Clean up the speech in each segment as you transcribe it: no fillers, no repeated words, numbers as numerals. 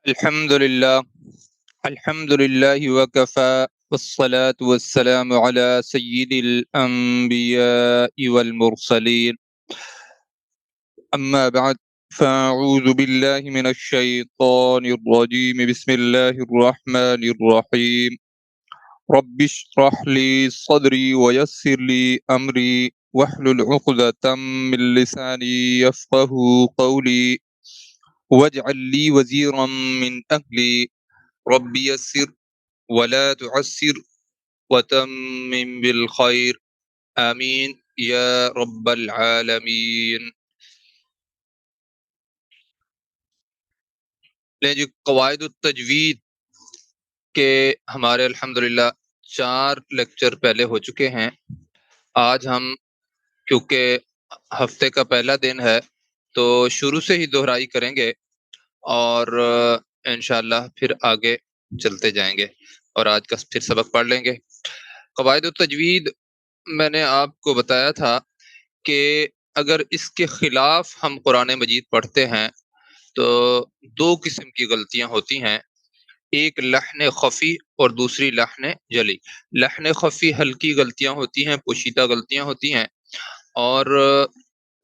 الحمد لله الحمد لله وكفى والصلاة والسلام على سيد الأنبياء والمرسلين أما بعد فأعوذ بالله من الشيطان الرجيم بسم الله الرحمن الرحيم رب اشرح لي صدري ويسر لي أمري واحلل عقدة من لساني يفقه قولي واجعل لي وزيرا من أهلي رب يسر ولا تعسر وتمم بالخير آمین یا رب العالمین۔ لیں جی، قواعد التجوید کے ہمارے الحمدللہ 4 لیکچر پہلے ہو چکے ہیں۔ آج ہم کیونکہ ہفتے کا پہلا دن ہے تو شروع سے ہی دہرائی کریں گے اور انشاءاللہ پھر آگے چلتے جائیں گے اور آج کا پھر سبق پڑھ لیں گے۔ قواعد التجوید میں نے آپ کو بتایا تھا کہ اگر اس کے خلاف ہم قرآن مجید پڑھتے ہیں تو 2 قسم کی غلطیاں ہوتی ہیں، ایک لحن خفی اور دوسری لحن جلی۔ لحن خفی ہلکی غلطیاں ہوتی ہیں، پوشیدہ غلطیاں ہوتی ہیں، اور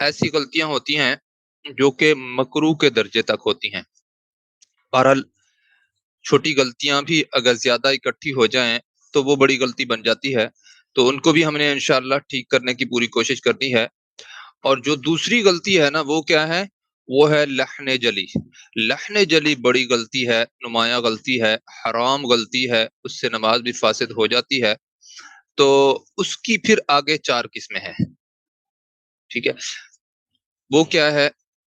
ایسی غلطیاں ہوتی ہیں جو کہ مکروہ کے درجے تک ہوتی ہیں۔ بہرحال چھوٹی غلطیاں بھی اگر زیادہ اکٹھی ہو جائیں تو وہ بڑی غلطی بن جاتی ہے، تو ان کو بھی ہم نے انشاءاللہ ٹھیک کرنے کی پوری کوشش کرنی ہے۔ اور جو دوسری غلطی ہے نا، وہ کیا ہے؟ وہ ہے لحن جلی۔ لحن جلی بڑی غلطی ہے، نمایاں غلطی ہے، حرام غلطی ہے، اس سے نماز بھی فاسد ہو جاتی ہے۔ تو اس کی پھر آگے 4 قسمیں ہیں، ٹھیک ہے؟ وہ کیا ہے؟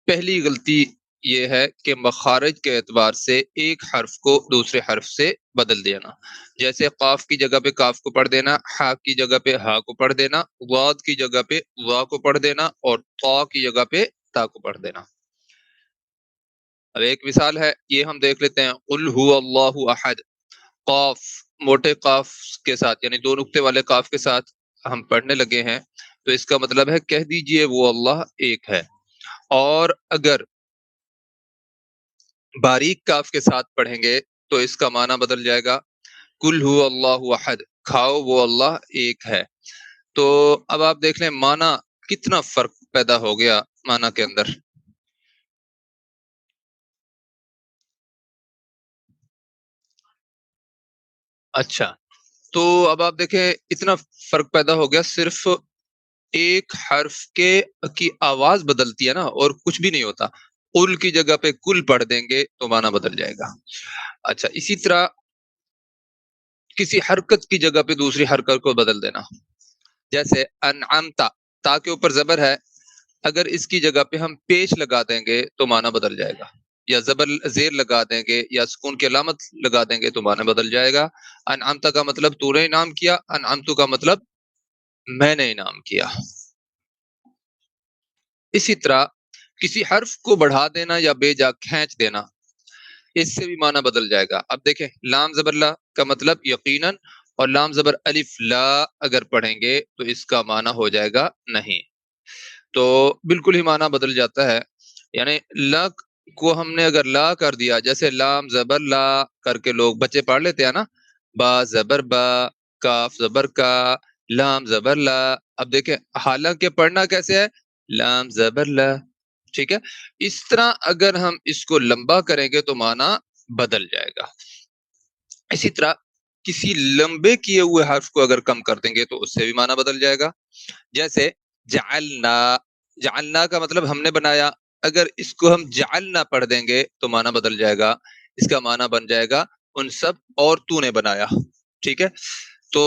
پہلی غلطی یہ ہے کہ مخارج کے اعتبار سے ایک حرف کو دوسرے حرف سے بدل دینا، جیسے قاف کی جگہ پہ کاف کو پڑھ دینا، ہا کی جگہ پہ ہا کو پڑھ دینا، واد کی جگہ پہ وا کو پڑھ دینا، اور طا کی جگہ پہ تا کو پڑھ دینا۔ اب ایک مثال ہے، یہ ہم دیکھ لیتے ہیں، قل هو اللہ احد۔ قاف موٹے قاف کے ساتھ یعنی 2 نقطے والے قاف کے ساتھ ہم پڑھنے لگے ہیں، تو اس کا مطلب ہے کہہ دیجئے وہ اللہ ایک ہے۔ اور اگر باریک کاف کے ساتھ پڑھیں گے تو اس کا معنی بدل جائے گا، کل ہو اللہ احد، کھاؤ وہ اللہ ایک ہے۔ تو اب آپ دیکھ لیں معنی کتنا فرق پیدا ہو گیا معنی کے اندر۔ اچھا، تو اب آپ دیکھیں اتنا فرق پیدا ہو گیا، صرف ایک حرف کی آواز بدلتی ہے نا، اور کچھ بھی نہیں ہوتا۔ قل کی جگہ پہ کل پڑھ دیں گے تو معنی بدل جائے گا۔ اچھا، اسی طرح کسی حرکت کی جگہ پہ دوسری حرکت کو بدل دینا، جیسے انعمتا، تا کے اوپر زبر ہے، اگر اس کی جگہ پہ ہم پیش لگا دیں گے تو معنی بدل جائے گا، یا زبر زیر لگا دیں گے یا سکون کی علامت لگا دیں گے تو معنی بدل جائے گا۔ انعمتا کا مطلب تو نے انعام کیا، انعمتو کا مطلب میں نے انعام کیا۔ اسی طرح کسی حرف کو بڑھا دینا یا بے جا کھینچ دینا، اس سے بھی معنی بدل جائے گا۔ اب دیکھیں، لام زبر لا کا مطلب یقیناً، اور لام زبر الف لا اگر پڑھیں گے تو اس کا معنی ہو جائے گا نہیں، تو بالکل ہی معنی بدل جاتا ہے۔ یعنی لا کو ہم نے اگر لا کر دیا، جیسے لام زبر لا کر کے لوگ بچے پڑھ لیتے ہیں نا، با زبر با، کاف زبر کا، لام زبر لا۔ اب دیکھیں حالانکہ پڑھنا کیسے ہے؟ لام زبر لا، ٹھیک ہے؟ اس طرح اگر ہم اس کو لمبا کریں گے تو معنی بدل جائے گا۔ اسی طرح کسی لمبے کیے ہوئے حرف کو اگر کم کر دیں گے تو اس سے بھی معنی بدل جائے گا، جیسے جعلنا۔ جعلنا کا مطلب ہم نے بنایا، اگر اس کو ہم جعلنا پڑھ دیں گے تو معنی بدل جائے گا، اس کا معنی بن جائے گا ان سب اور تو نے بنایا، ٹھیک ہے؟ تو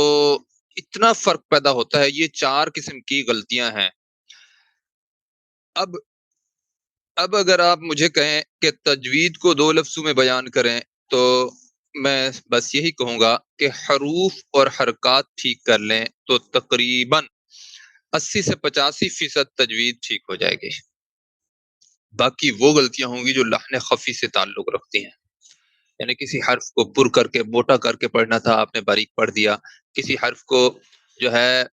اتنا فرق پیدا ہوتا ہے، یہ 4 قسم کی غلطیاں ہیں۔ اب اگر آپ مجھے کہیں کہ تجوید کو 2 لفظوں میں بیان کریں تو میں بس یہی کہوں گا کہ حروف اور حرکات ٹھیک کر لیں تو تقریباً 80 سے 85% تجوید ٹھیک ہو جائے گی۔ باقی وہ غلطیاں ہوں گی جو لحن خفی سے تعلق رکھتی ہیں، یعنی کسی حرف کو پر کر کے موٹا کر کے پڑھنا تھا، آپ نے باریک پڑھ دیا، کسی حرف کو جو ہے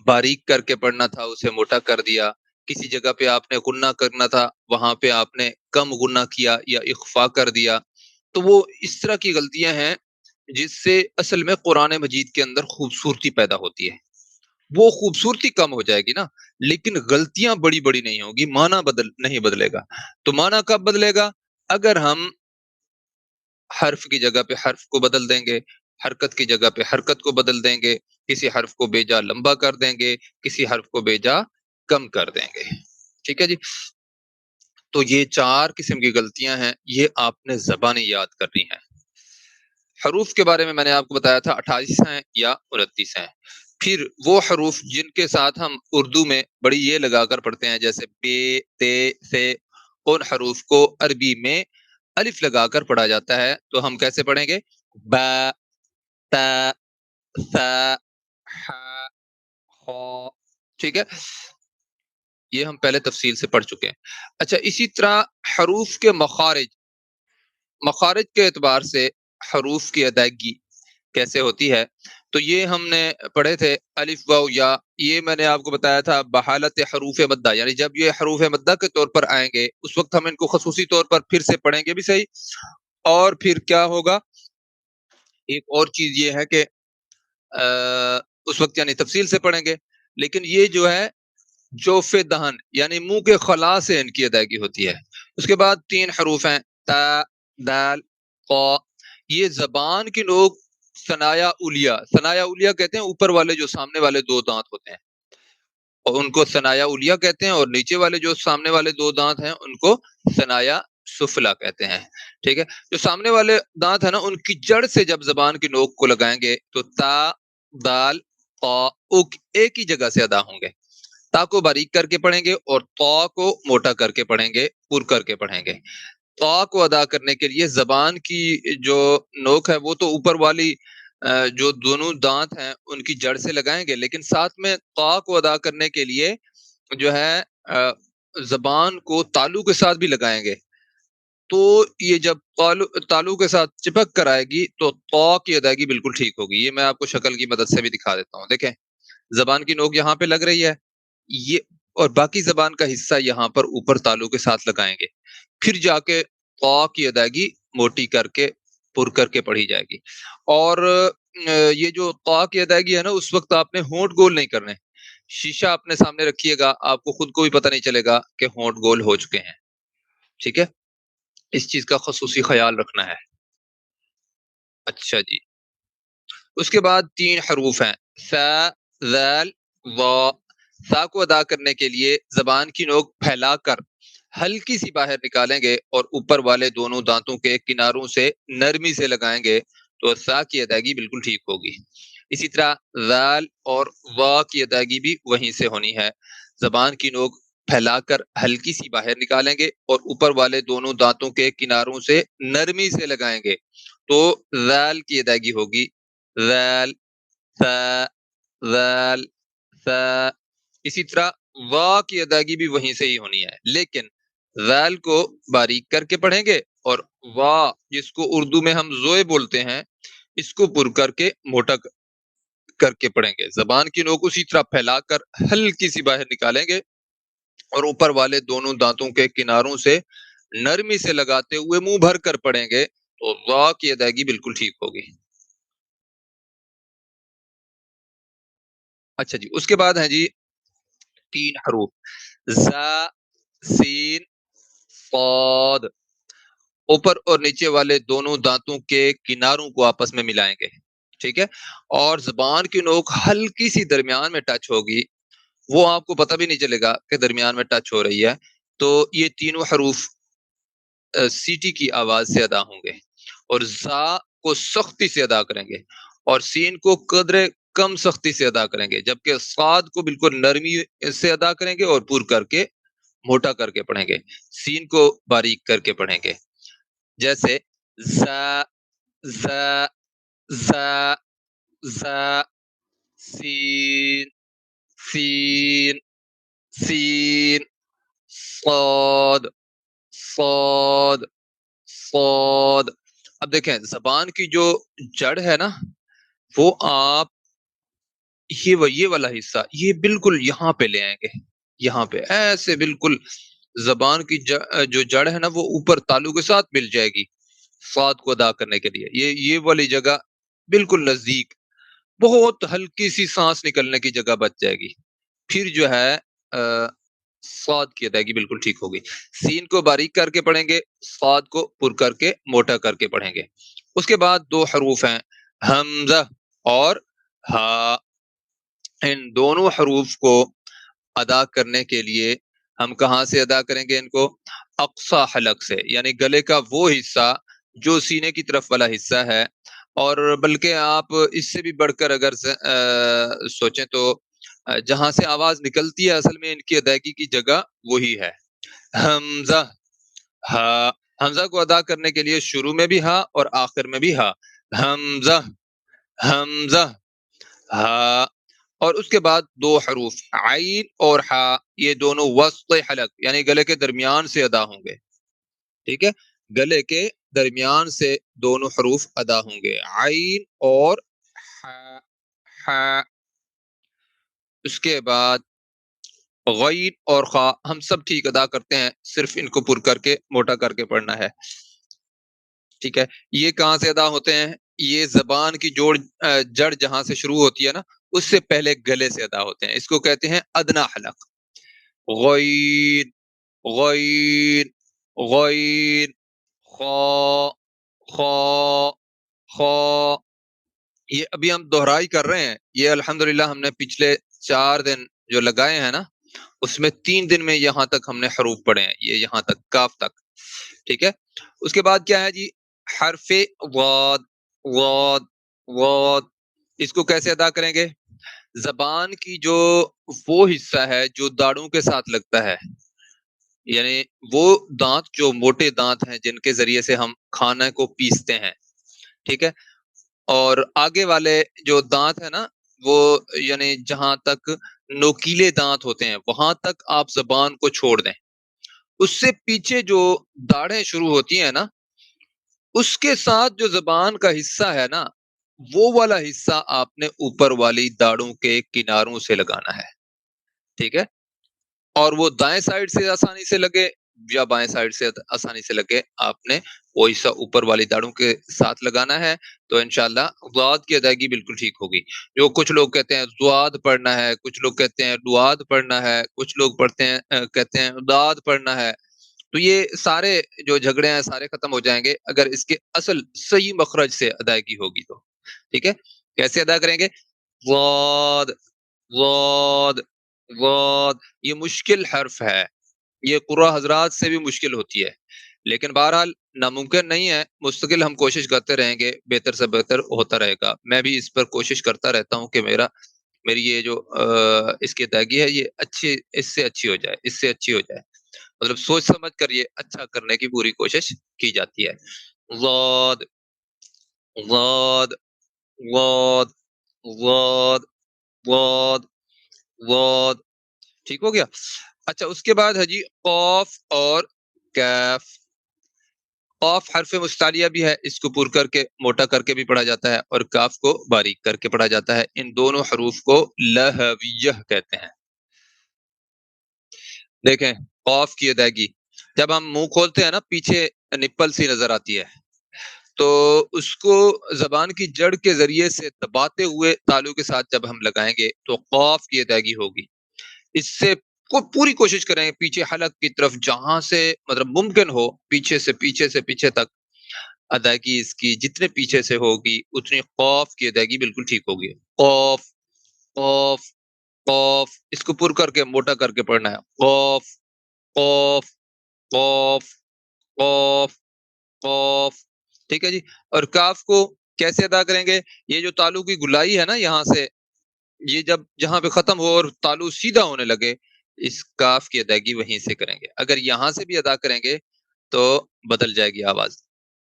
باریک کر کے پڑھنا تھا، اسے موٹا کر دیا، کسی جگہ پہ آپ نے غنہ کرنا تھا، وہاں پہ آپ نے کم غنہ کیا یا اخفا کر دیا، تو وہ اس طرح کی غلطیاں ہیں جس سے اصل میں قرآن مجید کے اندر خوبصورتی پیدا ہوتی ہے. وہ خوبصورتی کم ہو جائے گی نا، لیکن غلطیاں بڑی بڑی نہیں ہوگی، معنی نہیں بدلے گا. تو معنی کب بدلے گا؟ اگر ہم حرف کی جگہ پہ حرف کو بدل دیں گے، حرکت کی جگہ پہ حرکت کو بدل دیں گے، کسی حرف کو بیجا لمبا کر دیں گے، کسی حرف کو بیجا کم کر دیں گے. ٹھیک ہے جی. تو یہ 4 قسم کی غلطیاں ہیں، یہ آپ نے زبانی یاد کرنی ہے. حروف کے بارے میں نے آپ کو بتایا تھا 28 ہیں یا 29 ہیں. پھر وہ حروف جن کے ساتھ ہم اردو میں بڑی یہ لگا کر پڑھتے ہیں، جیسے پے تے سے، ان حروف کو عربی میں الف لگا کر پڑھا جاتا ہے. تو ہم کیسے پڑھیں گے؟ با، تا، ثا، ح، خ. ٹھیک ہے، یہ ہم پہلے تفصیل سے پڑھ چکے ہیں. اچھا، اسی طرح حروف کے مخارج کے اعتبار سے حروف کی ادائیگی کیسے ہوتی ہے، تو یہ ہم نے پڑھے تھے. الف واو یا، یہ میں نے آپ کو بتایا تھا بحالت حروف مدہ، یعنی جب یہ حروف مدہ کے طور پر آئیں گے اس وقت ہم ان کو خصوصی طور پر پھر سے پڑھیں گے بھی صحیح. اور پھر کیا ہوگا، ایک اور چیز یہ ہے کہ اس وقت یعنی تفصیل سے پڑھیں گے، لیکن یہ جو ہے جوف دہن یعنی منہ کے خلا سے ان کی ادائیگی ہوتی ہے. اس کے بعد 3 حروف ہیں، تا، دال، قا. یہ زبان کی نوک ثنایا اولیا کہتے ہیں، اوپر والے جو سامنے والے 2 دانت ہوتے ہیں، اور ان کو ثنایا اولیا کہتے ہیں، اور نیچے والے جو سامنے والے 2 دانت ہیں ان کو ثنایا سفلا کہتے ہیں. ٹھیک ہے، جو سامنے والے دانت ہیں نا، ان کی جڑ سے جب زبان کی نوک کو لگائیں گے تو تا، دال، قا، اک ایک ہی جگہ سے ادا ہوں گے. تا کو باریک کر کے پڑھیں گے اور طا کو موٹا کر کے پڑھیں گے، پر کر کے پڑھیں گے. طا کو ادا کرنے کے لیے زبان کی جو نوک ہے وہ تو اوپر والی جو دونوں دانت ہیں ان کی جڑ سے لگائیں گے، لیکن ساتھ میں طا کو ادا کرنے کے لیے جو ہے زبان کو تالو کے ساتھ بھی لگائیں گے. تو یہ جب تالو کے ساتھ چپک کر آئے گی تو طا کی ادائیگی بالکل ٹھیک ہوگی. یہ میں آپ کو شکل کی مدد سے بھی دکھا دیتا ہوں. دیکھیں، زبان کی نوک یہاں پہ لگ رہی ہے، یہ اور باقی زبان کا حصہ یہاں پر اوپر تالو کے ساتھ لگائیں گے، پھر جا کے قا کی ادائیگی موٹی کر کے پر کر کے پڑھی جائے گی. اور یہ جو قا کی ادائیگی ہے نا، اس وقت آپ نے ہونٹ گول نہیں کرنے. شیشہ اپنے سامنے رکھیے گا، آپ کو خود کو بھی پتہ نہیں چلے گا کہ ہونٹ گول ہو چکے ہیں. ٹھیک ہے، اس چیز کا خصوصی خیال رکھنا ہے. اچھا جی، اس کے بعد 3 حروف ہیں، ثا، ذال، وا. ثا کو ادا کرنے کے لیے زبان کی نوک پھیلا کر ہلکی سی باہر نکالیں گے اور اوپر والے دونوں دانتوں کے کناروں سے نرمی سے لگائیں گے تو ثا کی ادائیگی بالکل ٹھیک ہوگی. اسی طرح ذال اور وا کی ادائیگی بھی وہیں سے ہونی ہے. زبان کی نوک پھیلا کر ہلکی سی باہر نکالیں گے اور اوپر والے دونوں دانتوں کے کناروں سے نرمی سے لگائیں گے تو ذال کی ادائیگی ہوگی. ذال، ثا، ذال، ثا. اسی طرح وا کی ادائیگی بھی وہیں سے ہی ہونی ہے، لیکن ذال کو باریک کر کے پڑھیں گے اور وا جس کو اردو میں ہم زوئے بولتے ہیں اس کو پر کر کے موٹا کر کے پڑھیں گے. زبان کی نوک اسی طرح پھیلا کر ہلکی سی باہر نکالیں گے اور اوپر والے دونوں دانتوں کے کناروں سے نرمی سے لگاتے ہوئے منہ بھر کر پڑھیں گے تو وا کی ادائیگی بالکل ٹھیک ہوگی. اچھا جی، اس کے بعد ہیں جی 3 حروف، زا، سین، صاد. اوپر اور نیچے والے دونوں دانتوں کے کناروں کو آپس میں ملائیں گے. ٹھیک ہے، اور زبان کی نوک ہلکی سی درمیان میں ٹچ ہوگی، وہ آپ کو پتہ بھی نہیں چلے گا کہ درمیان میں ٹچ ہو رہی ہے. تو یہ تینوں حروف سیٹی کی آواز سے ادا ہوں گے، اور زا کو سختی سے ادا کریں گے اور سین کو قدرے کم سختی سے ادا کریں گے، جبکہ صاد کو بالکل نرمی سے ادا کریں گے اور پر کر کے موٹا کر کے پڑھیں گے. سین کو باریک کر کے پڑھیں گے، جیسے زا، زا، زا، زا، سین، سین، سین، صاد، صاد، صاد. اب دیکھیں، زبان کی جو جڑ ہے نا، وہ آپ یہ والا حصہ یہ بالکل یہاں پہ لے آئیں گے، یہاں پہ ایسے بالکل زبان کی جو جڑ ہے نا وہ اوپر تالو کے ساتھ مل جائے گی صاد کو ادا کرنے کے لیے. یہ والی جگہ بالکل نزدیک، بہت ہلکی سی سانس نکلنے کی جگہ بچ جائے گی. پھر جو ہے صاد کی ادائیگی بالکل ٹھیک ہوگی. سین کو باریک کر کے پڑھیں گے، صاد کو پر کر کے موٹا کر کے پڑھیں گے. اس کے بعد دو حروف ہیں حمزہ اور ہا. ان دونوں حروف کو ادا کرنے کے لیے ہم کہاں سے ادا کریں گے ان کو؟ اقصی حلق سے، یعنی گلے کا وہ حصہ جو سینے کی طرف والا حصہ ہے. اور بلکہ آپ اس سے بھی بڑھ کر اگر سوچیں تو جہاں سے آواز نکلتی ہے اصل میں ان کی ادائیگی کی جگہ وہی ہے حمزہ ہا. حمزہ کو ادا کرنے کے لیے شروع میں بھی ہا اور آخر میں بھی ہا. حمزہ حمزہ ہا. اور اس کے بعد دو حروف عین اور ہا، یہ دونوں وسط حلق یعنی گلے کے درمیان سے ادا ہوں گے. ٹھیک ہے، گلے کے درمیان سے دونوں حروف ادا ہوں گے، عین اور ہا. ہا. اس کے بعد غین اور خا ہم سب ٹھیک ادا کرتے ہیں، صرف ان کو پر کر کے موٹا کر کے پڑھنا ہے. ٹھیک ہے، یہ کہاں سے ادا ہوتے ہیں؟ یہ زبان کی جڑ جہاں سے شروع ہوتی ہے نا اس سے پہلے گلے سے ادا ہوتے ہیں. اس کو کہتے ہیں ادنا حلق. غین غین غین خا خا خا. یہ ابھی ہم دہرائی کر رہے ہیں. یہ الحمدللہ ہم نے پچھلے 4 دن جو لگائے ہیں نا اس میں 3 دن میں یہاں تک ہم نے حروف پڑھے ہیں، یہ یہاں تک کاف تک. ٹھیک ہے، اس کے بعد کیا ہے جی؟ حرف واد واد واد. اس کو کیسے ادا کریں گے؟ زبان کی جو وہ حصہ ہے جو داڑوں کے ساتھ لگتا ہے، یعنی وہ دانت جو موٹے دانت ہیں جن کے ذریعے سے ہم کھانا کو پیستے ہیں. ٹھیک ہے، اور آگے والے جو دانت ہے نا وہ یعنی جہاں تک نوکیلے دانت ہوتے ہیں وہاں تک آپ زبان کو چھوڑ دیں. اس سے پیچھے جو داڑھیں شروع ہوتی ہیں نا اس کے ساتھ جو زبان کا حصہ ہے نا وہ والا حصہ آپ نے اوپر والی داڑھوں کے کناروں سے لگانا ہے. ٹھیک ہے، اور وہ دائیں سائڈ سے آسانی سے لگے یا بائیں سائڈ سے آسانی سے لگے، آپ نے وہ حصہ اوپر والی داڑھوں کے ساتھ لگانا ہے. تو انشاءاللہ ضاد کی ادائیگی بالکل ٹھیک ہوگی. جو کچھ لوگ کہتے ہیں ضاد پڑھنا ہے، کچھ لوگ کہتے ہیں ڈواد پڑھنا ہے، کچھ لوگ پڑھتے ہیں کہتے ہیں داد پڑھنا ہے. تو یہ سارے جو جھگڑے ہیں سارے ختم ہو جائیں گے اگر اس کے اصل صحیح مخرج سے ادائیگی ہوگی تو. ٹھیک ہے، کیسے ادا کریں گے؟ ضاد ضاد ضاد. یہ مشکل حرف ہے، یہ قرآ حضرات سے بھی مشکل ہوتی ہے، لیکن بہرحال ناممکن نہیں ہے. مستقل ہم کوشش کرتے رہیں گے، بہتر سے بہتر ہوتا رہے گا. میں بھی اس پر کوشش کرتا رہتا ہوں کہ میری یہ جو اس کی ادائیگی ہے یہ اچھی، اس سے اچھی ہو جائے، اس سے اچھی ہو جائے. مطلب سوچ سمجھ کر یہ اچھا کرنے کی پوری کوشش کی جاتی ہے. ضاد ضاد ضاد ضاد ضاد ضاد. ٹھیک ہو گیا؟ اچھا، اس کے بعد ہے جی قاف اور کیف. قاف حرف مستعلیہ بھی ہے، اس کو پر کر کے موٹا کر کے بھی پڑھا جاتا ہے اور کاف کو باریک کر کے پڑھا جاتا ہے. ان دونوں حروف کو لہویہ کہتے ہیں. دیکھیں قاف کی ادائیگی، جب ہم منہ کھولتے ہیں نا پیچھے نپل سی نظر آتی ہے تو اس کو زبان کی جڑ کے ذریعے سے دباتے ہوئے تالو کے ساتھ جب ہم لگائیں گے تو قاف کی ادائیگی ہوگی. اس سے پوری کوشش کریں پیچھے حلق کی طرف جہاں سے مطلب ممکن ہو پیچھے تک ادائیگی اس کی جتنے پیچھے سے ہوگی اتنی قاف کی ادائیگی بالکل ٹھیک ہوگی. قاف قاف قاف. اس کو پر کر کے موٹا کر کے پڑھنا ہے. قاف قاف قاف قاف قاف. ٹھیک ہے جی، اور کاف کو کیسے ادا کریں گے؟ یہ جو تالو کی گلائی ہے نا یہاں سے، یہ جب جہاں پہ ختم ہو اور تالو سیدھا ہونے لگے اس کاف کی ادائیگی وہیں سے کریں گے. اگر یہاں سے بھی ادا کریں گے تو بدل جائے گی آواز،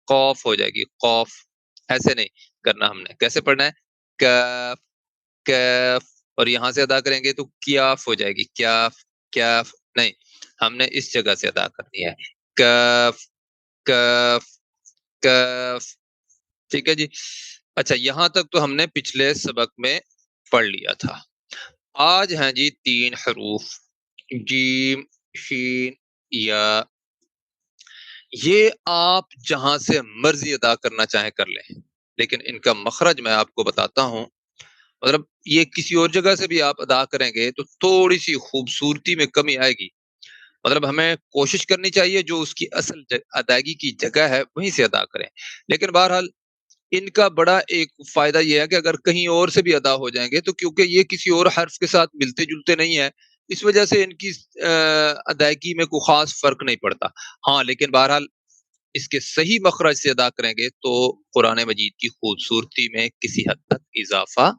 قوف ہو جائے گی قوف. ایسے نہیں کرنا، ہم نے کیسے پڑھنا ہے؟ کاف کاف. اور یہاں سے ادا کریں گے تو کیاف ہو جائے گی، کیاف کیاف. نہیں، ہم نے اس جگہ سے ادا کرنی ہے، کاف کاف کاف. ٹھیک ہے جی. اچھا، یہاں تک تو ہم نے پچھلے سبق میں پڑھ لیا تھا. آج ہیں جی 3 حروف. جیم، شین، یا، یہ آپ جہاں سے مرضی ادا کرنا چاہیں کر لیں، لیکن ان کا مخرج میں آپ کو بتاتا ہوں. مطلب یہ کسی اور جگہ سے بھی آپ ادا کریں گے تو تھوڑی سی خوبصورتی میں کمی آئے گی. مطلب ہمیں کوشش کرنی چاہیے جو اس کی اصل ادائیگی کی جگہ ہے وہیں سے ادا کریں. لیکن بہرحال ان کا بڑا ایک فائدہ یہ ہے کہ اگر کہیں اور سے بھی ادا ہو جائیں گے تو کیونکہ یہ کسی اور حرف کے ساتھ ملتے جلتے نہیں ہیں، اس وجہ سے ان کی ادائیگی میں کوئی خاص فرق نہیں پڑتا. ہاں لیکن بہرحال اس کے صحیح مخرج سے ادا کریں گے تو قرآن مجید کی خوبصورتی میں کسی حد تک اضافہ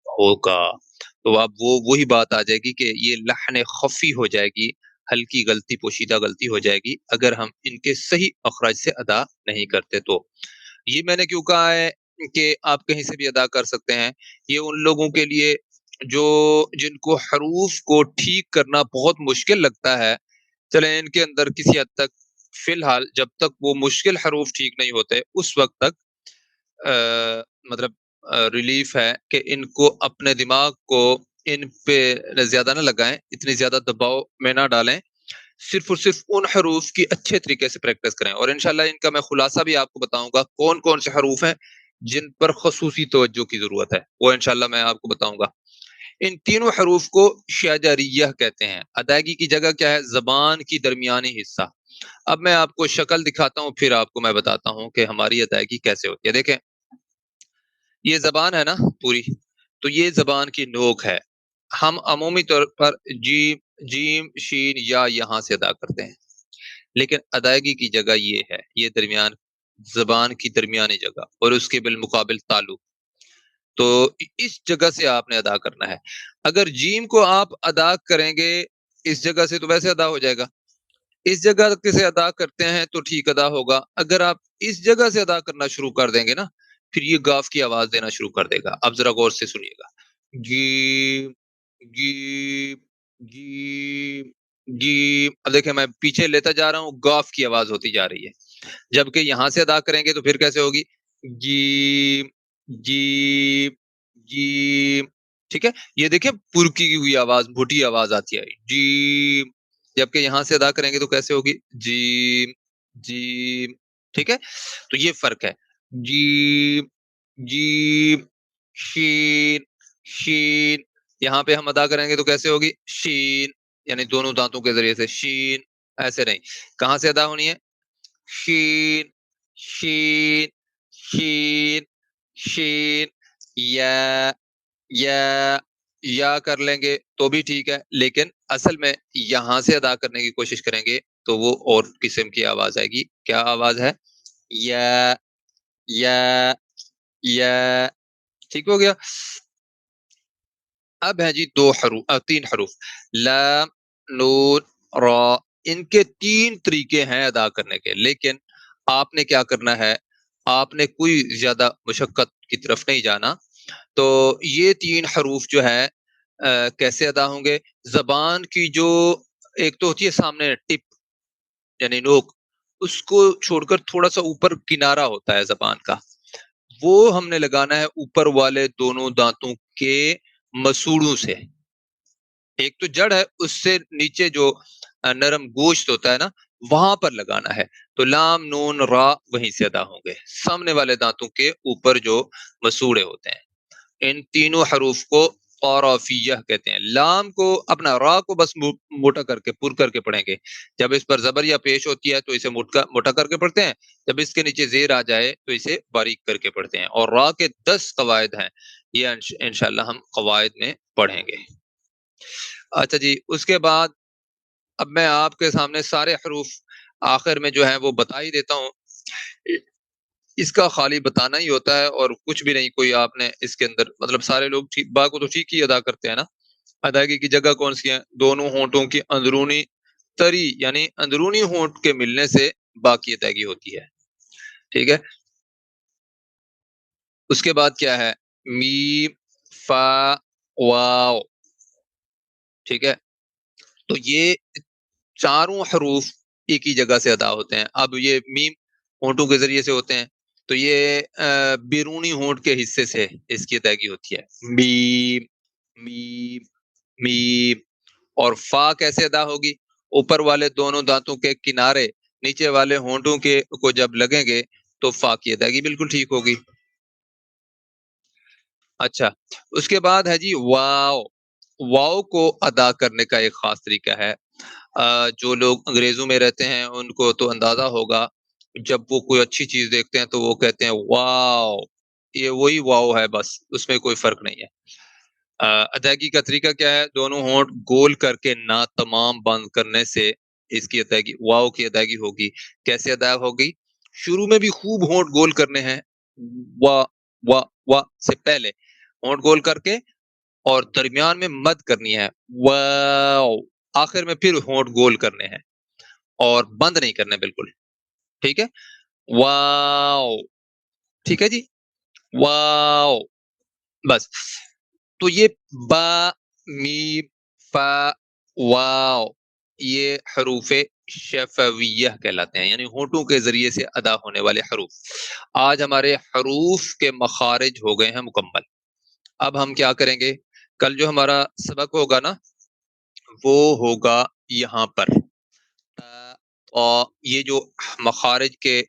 ہوگا. تو اب وہی بات آ جائے گی کہ یہ لحن خفی ہو جائے گی، ہلکی غلطی، پوشیدہ غلطی ہو جائے گی اگر ہم ان کے صحیح مخرج سے ادا نہیں کرتے. تو یہ میں نے کیوں کہا ہے کہ آپ کہیں سے بھی ادا کر سکتے ہیں، یہ ان لوگوں کے لیے جو جن کو حروف کو ٹھیک کرنا بہت مشکل لگتا ہے. چلیں ان کے اندر کسی حد تک فی الحال جب تک وہ مشکل حروف ٹھیک نہیں ہوتے اس وقت تک مطلب ریلیف ہے کہ ان کو اپنے دماغ کو ان پہ زیادہ نہ لگائیں، اتنی زیادہ دباؤ میں نہ ڈالیں، صرف اور صرف ان حروف کی اچھے طریقے سے پریکٹس کریں. اور انشاءاللہ ان کا میں خلاصہ بھی آپ کو بتاؤں گا کون کون سے حروف ہیں جن پر خصوصی توجہ کی ضرورت ہے، وہ انشاءاللہ میں آپ کو بتاؤں گا. ان تینوں حروف کو شجریہ کہتے ہیں. ادائیگی کی جگہ کیا ہے؟ زبان کی درمیانی حصہ. اب میں آپ کو شکل دکھاتا ہوں پھر آپ کو میں بتاتا ہوں کہ ہماری ادائیگی کیسے ہوتی ہے. دیکھیں یہ زبان ہے نا پوری، تو یہ زبان کی نوک ہے. ہم عمومی طور پر جیم، جیم، شین یا یہاں سے ادا کرتے ہیں، لیکن ادائیگی کی جگہ یہ ہے، یہ درمیان زبان کی درمیانی جگہ اور اس کے بالمقابل تالو. تو اس جگہ سے آپ نے ادا کرنا ہے. اگر جیم کو آپ ادا کریں گے اس جگہ سے تو ویسے ادا ہو جائے گا، اس جگہ سے ادا کرتے ہیں تو ٹھیک ادا ہوگا. اگر آپ اس جگہ سے ادا کرنا شروع کر دیں گے نا پھر یہ گاف کی آواز دینا شروع کر دے گا. اب ذرا غور سے سنیے گا. جیم، جیم، جیم، جیم. اب دیکھیں میں پیچھے لیتا جا رہا ہوں، گاف کی آواز ہوتی جا رہی ہے. جبکہ یہاں سے ادا کریں گے تو پھر کیسے ہوگی؟ جیم، جیم، جیم. ٹھیک ہے، یہ دیکھیں پرکی ہوئی آواز، بھوٹی آواز آتی ہے جیم. جبکہ یہاں سے ادا کریں گے تو کیسے ہوگی؟ جیم، جیم. ٹھیک ہے، تو یہ فرق ہے. جیم، جیم، شین، شین. یہاں پہ ہم ادا کریں گے تو کیسے ہوگی؟ شین، یعنی دونوں دانتوں کے ذریعے سے شین، ایسے نہیں. کہاں سے ادا ہونی ہے؟ شین، شین، شین، شین. یا، یا کر لیں گے تو بھی ٹھیک ہے، لیکن اصل میں یہاں سے ادا کرنے کی کوشش کریں گے تو وہ اور قسم کی آواز آئے گی. کیا آواز ہے؟ یا، یا، یا. ٹھیک ہو گیا. اب ہے جی تین حروف لام، نون، را. ان کے تین طریقے ہیں ادا کرنے کے، لیکن آپ نے کیا کرنا ہے، آپ نے کوئی زیادہ مشقت کی طرف نہیں جانا. تو یہ تین حروف جو ہے کیسے ادا ہوں گے؟ زبان کی جو ایک تو ہوتی ہے سامنے ٹپ یعنی نوک، اس کو چھوڑ کر تھوڑا سا اوپر کنارہ ہوتا ہے زبان کا، وہ ہم نے لگانا ہے اوپر والے دونوں دانتوں کے مسوڑوں سے. ایک تو جڑ ہے، اس سے نیچے جو نرم گوشت ہوتا ہے نا وہاں پر لگانا ہے. تو لام، نون، را وہیں سے ادا ہوں گے، سامنے والے دانتوں کے اوپر جو مسوڑے ہوتے ہیں. ان تینوں حروف کو قرافیہ کہتے ہیں. لام کو اپنا را کو بس موٹا کر کے پر کر کے پڑھیں گے. جب اس پر زبر یا پیش ہوتی ہے تو اسے موٹا کر کے پڑھتے ہیں، جب اس کے نیچے زیر آ جائے تو اسے باریک کر کے پڑھتے ہیں. اور را کے 10 قواعد ہیں، یہ انشاءاللہ ہم قواعد میں پڑھیں گے. اچھا جی، اس کے بعد اب میں آپ کے سامنے سارے حروف آخر میں جو ہیں وہ بتا ہی دیتا ہوں. اس کا خالی بتانا ہی ہوتا ہے اور کچھ بھی نہیں. کوئی آپ نے اس کے اندر مطلب سارے لوگ با کو تو ٹھیک ہی ادا کرتے ہیں نا. ادائیگی کی جگہ کون سی ہے؟ دونوں ہونٹوں کی اندرونی تری یعنی اندرونی ہونٹ کے ملنے سے با کی ادائیگی ہوتی ہے. ٹھیک ہے، اس کے بعد کیا ہے؟ میم، فا، واو. ٹھیک ہے، تو یہ چاروں حروف ایک ہی جگہ سے ادا ہوتے ہیں. اب یہ میم ہونٹوں کے ذریعے سے ہوتے ہیں تو یہ بیرونی ہونٹ کے حصے سے اس کی ادائیگی ہوتی ہے. میم، میم، میم. اور فا کیسے ادا ہوگی؟ اوپر والے دونوں دانتوں کے کنارے نیچے والے ہونٹوں کے کو جب لگیں گے تو فا کی ادائیگی بالکل ٹھیک ہوگی۔ اچھا، اس کے بعد ہے جی واو۔ واو کو ادا کرنے کا ایک خاص طریقہ ہے۔ جو لوگ انگریزوں میں رہتے ہیں ان کو تو اندازہ ہوگا، جب وہ کوئی اچھی چیز دیکھتے ہیں تو وہ کہتے ہیں واو، یہ وہی واو ہے، بس اس میں کوئی فرق نہیں ہے۔ ادائیگی کا طریقہ کیا ہے؟ دونوں ہونٹ گول کر کے نہ تمام بند کرنے سے اس کی ادائیگی واو کی ادائیگی ہوگی۔ کیسے ادا ہوگی؟ شروع میں بھی خوب ہونٹ گول کرنے ہیں، وا وا وا سے پہلے ہونٹ گول کر کے، اور درمیان میں مد کرنی ہے واو، آخر میں پھر ہونٹ گول کرنے ہیں اور بند نہیں کرنے بالکل، ٹھیک ہے؟ واو، ٹھیک ہے جی، واو، بس۔ تو یہ با، میم، فا، واو، یہ حروف شفویہ کہلاتے ہیں، یعنی ہونٹوں کے ذریعے سے ادا ہونے والے حروف۔ آج ہمارے حروف کے مخارج ہو گئے ہیں مکمل۔ اب ہم کیا کریں گے؟ کل جو ہمارا سبق ہوگا نا، وہ ہوگا یہاں پر اور یہ جو مخارج کے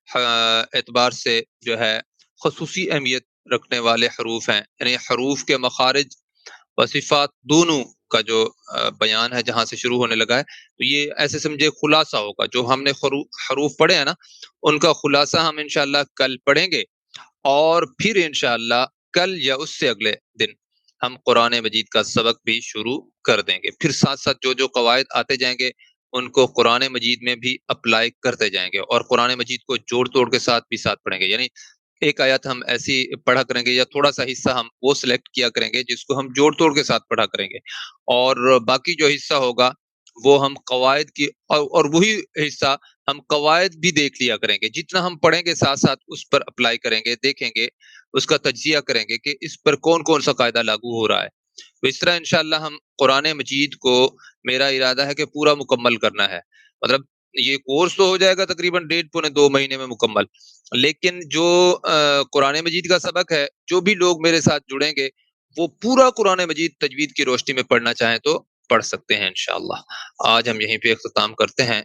اعتبار سے جو ہے خصوصی اہمیت رکھنے والے حروف ہیں، یعنی حروف کے مخارج و صفات دونوں کا جو بیان ہے جہاں سے شروع ہونے لگا ہے، تو یہ ایسے سمجھے خلاصہ ہوگا۔ جو ہم نے حروف پڑھے ہیں نا، ان کا خلاصہ ہم انشاءاللہ کل پڑھیں گے، اور پھر انشاءاللہ کل یا اس سے اگلے دن ہم قرآن مجید کا سبق بھی شروع کر دیں گے۔ پھر ساتھ ساتھ جو جو قواعد آتے جائیں گے ان کو قرآن مجید میں بھی اپلائی کرتے جائیں گے، اور قرآن مجید کو جوڑ توڑ کے ساتھ بھی ساتھ پڑھیں گے، یعنی ایک آیت ہم ایسی پڑھا کریں گے یا تھوڑا سا حصہ ہم وہ سلیکٹ کیا کریں گے جس کو ہم جوڑ توڑ کے ساتھ پڑھا کریں گے، اور باقی جو حصہ ہوگا وہ ہم قواعد کی اور وہی حصہ ہم قواعد بھی دیکھ لیا کریں گے۔ جتنا ہم پڑھیں گے ساتھ ساتھ اس پر اپلائی کریں گے، دیکھیں گے، اس کا تجزیہ کریں گے کہ اس پر کون کون سا قاعدہ لاگو ہو رہا ہے۔ تو اس طرح انشاءاللہ ہم قرآن مجید کو، میرا ارادہ ہے کہ پورا مکمل کرنا ہے، مطلب یہ کورس تو ہو جائے گا تقریباً 1.5 پونے 2 مہینے میں مکمل، لیکن جو قرآن مجید کا سبق ہے، جو بھی لوگ میرے ساتھ جڑیں گے وہ پورا قرآن مجید تجوید کی روشنی میں پڑھنا چاہیں تو پڑھ سکتے ہیں انشاءاللہ۔ آج ہم یہیں پہ اختتام کرتے ہیں۔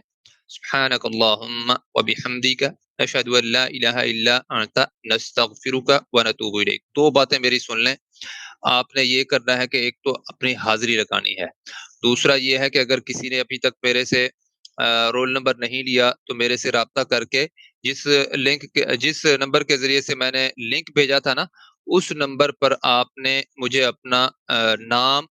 سبحانک اللہم وبحمدک، اشہد ان لا الہ الا انت، نستغفرک ونتوب الیک۔ دو باتیں میری سن لیں۔ آپ نے یہ کرنا ہے کہ ایک تو اپنی حاضری لگانی ہے، دوسرا یہ ہے کہ اگر کسی نے ابھی تک میرے سے رول نمبر نہیں لیا تو میرے سے رابطہ کر کے جس نمبر کے ذریعے سے میں نے لنک بھیجا تھا نا، اس نمبر پر آپ نے مجھے اپنا نام،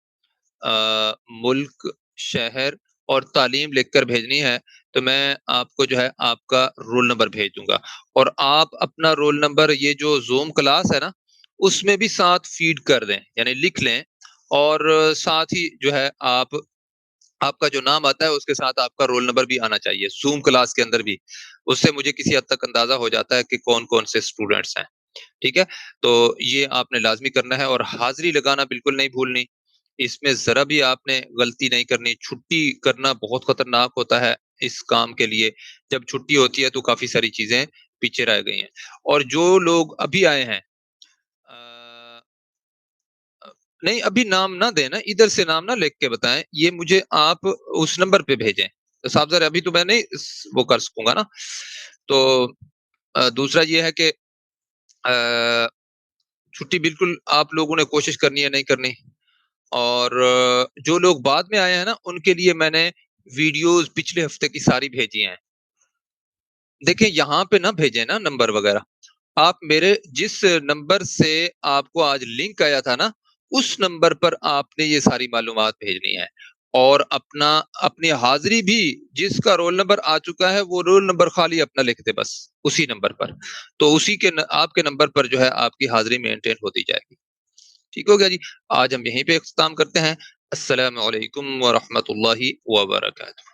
ملک، شہر اور تعلیم لکھ کر بھیجنی ہے، تو میں آپ کو جو ہے آپ کا رول نمبر بھیج دوں گا، اور آپ اپنا رول نمبر یہ جو زوم کلاس ہے نا اس میں بھی ساتھ فیڈ کر دیں، یعنی لکھ لیں، اور ساتھ ہی جو ہے آپ کا جو نام آتا ہے اس کے ساتھ آپ کا رول نمبر بھی آنا چاہیے زوم کلاس کے اندر بھی، اس سے مجھے کسی حد تک اندازہ ہو جاتا ہے کہ کون کون سے اسٹوڈنٹس ہیں، ٹھیک ہے؟ تو یہ آپ نے لازمی کرنا ہے، اور حاضری لگانا بالکل نہیں بھولنی، اس میں ذرا بھی آپ نے غلطی نہیں کرنی۔ چھٹی کرنا بہت خطرناک ہوتا ہے اس کام کے لیے، جب چھٹی ہوتی ہے تو کافی ساری چیزیں پیچھے رہ گئی ہیں۔ اور جو لوگ ابھی آئے ہیں، نہیں ابھی نام نہ دیں نا، ادھر سے نام نہ لکھ کے بتائیں، یہ مجھے آپ اس نمبر پہ بھیجیں تو صاحب ذرا ابھی تو میں نہیں وہ کر سکوں گا نا۔ تو دوسرا یہ ہے کہ چھٹی بالکل آپ لوگوں نے کوشش کرنی ہے نہیں کرنی، اور جو لوگ بعد میں آئے ہیں نا ان کے لیے میں نے ویڈیوز پچھلے ہفتے کی ساری بھیجی ہیں۔ دیکھیں یہاں پہ نہ بھیجیں نا نمبر وغیرہ، آپ میرے جس نمبر سے آپ کو آج لنک آیا تھا نا اس نمبر پر آپ نے یہ ساری معلومات بھیجنی ہے، اور اپنی حاضری بھی جس کا رول نمبر آ چکا ہے وہ رول نمبر خالی اپنا لکھ دے بس اسی نمبر پر، تو اسی کے آپ کے نمبر پر جو ہے آپ کی حاضری مینٹین ہوتی جائے گی۔ ٹھیک ہو گیا جی؟ آج ہم یہیں پہ اختتام کرتے ہیں۔ السلام علیکم ورحمۃ اللہ وبرکاتہ۔